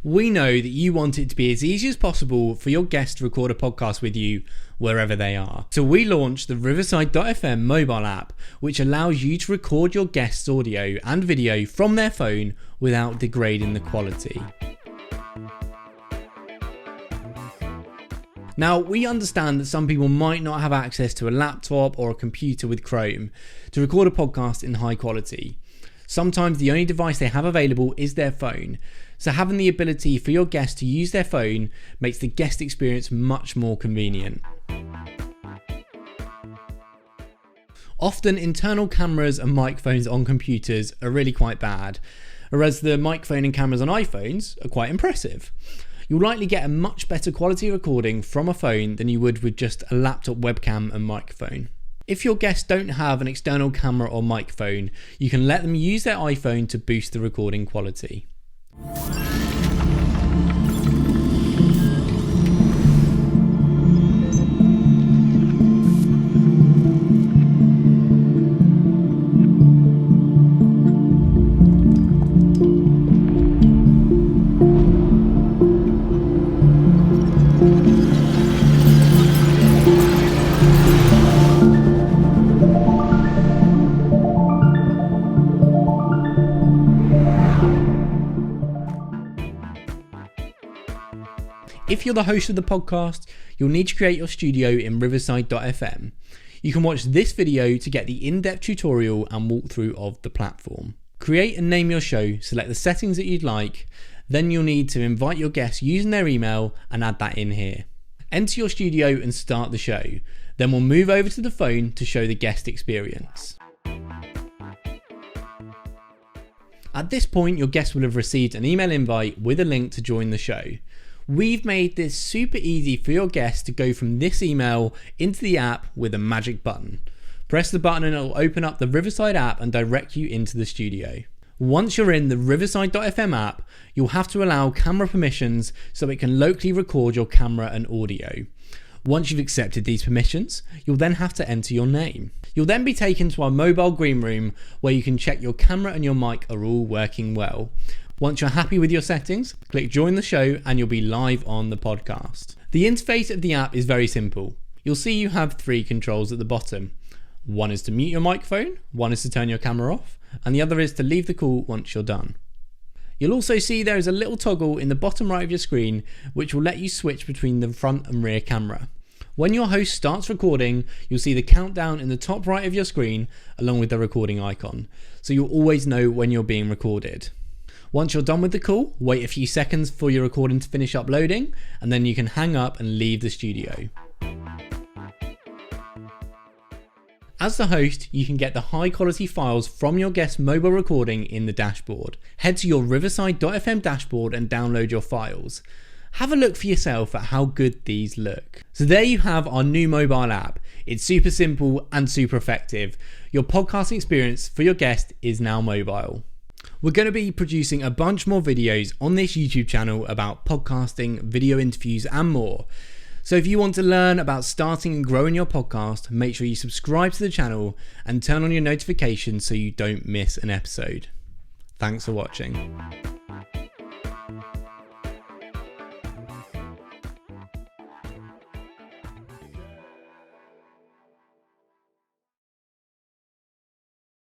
We know that you want it to be as easy as possible for your guests to record a podcast with you wherever they are. So we launched the Riverside.fm mobile app, which allows you to record your guests' audio and video from their phone without degrading the quality. Now, we understand that some people might not have access to a laptop or a computer with Chrome to record a podcast in high quality. Sometimes the only device they have available is their phone, so having the ability for your guests to use their phone makes the guest experience much more convenient. Often internal cameras and microphones on computers are really quite bad, whereas the microphone and cameras on iPhones are quite impressive. You'll likely get a much better quality recording from a phone than you would with just a laptop webcam and microphone. If your guests don't have an external camera or microphone, you can let them use their iPhone to boost the recording quality. If you're the host of the podcast, you'll need to create your studio in Riverside.fm. You can watch this video to get the in-depth tutorial and walkthrough of the platform. Create and name your show, select the settings that you'd like, then you'll need to invite your guests using their email and add that in here. Enter your studio and start the show. Then we'll move over to the phone to show the guest experience. At this point, your guests will have received an email invite with a link to join the show. We've made this super easy for your guests to go from this email into the app with a magic button. Press the button and it will open up the Riverside app and direct you into the studio. Once you're in the Riverside.fm app, you'll have to allow camera permissions so it can locally record your camera and audio. Once you've accepted these permissions, you'll then have to enter your name. You'll then be taken to our mobile green room where you can check your camera and your mic are all working well. Once you're happy with your settings, click join the show and you'll be live on the podcast. The interface of the app is very simple. You'll see you have 3 controls at the bottom. One is to mute your microphone, one is to turn your camera off, and the other is to leave the call once you're done. You'll also see there is a little toggle in the bottom right of your screen which will let you switch between the front and rear camera. When your host starts recording, you'll see the countdown in the top right of your screen along with the recording icon, so you'll always know when you're being recorded. Once you're done with the call, wait a few seconds for your recording to finish uploading, and then you can hang up and leave the studio. As the host, you can get the high quality files from your guest's mobile recording in the dashboard. Head to your Riverside.fm dashboard and download your files. Have a look for yourself at how good these look. So there you have our new mobile app. It's super simple and super effective. Your podcasting experience for your guest is now mobile. We're going to be producing a bunch more videos on this YouTube channel about podcasting, video interviews and more. So if you want to learn about starting and growing your podcast, make sure you subscribe to the channel and turn on your notifications so you don't miss an episode. Thanks for watching.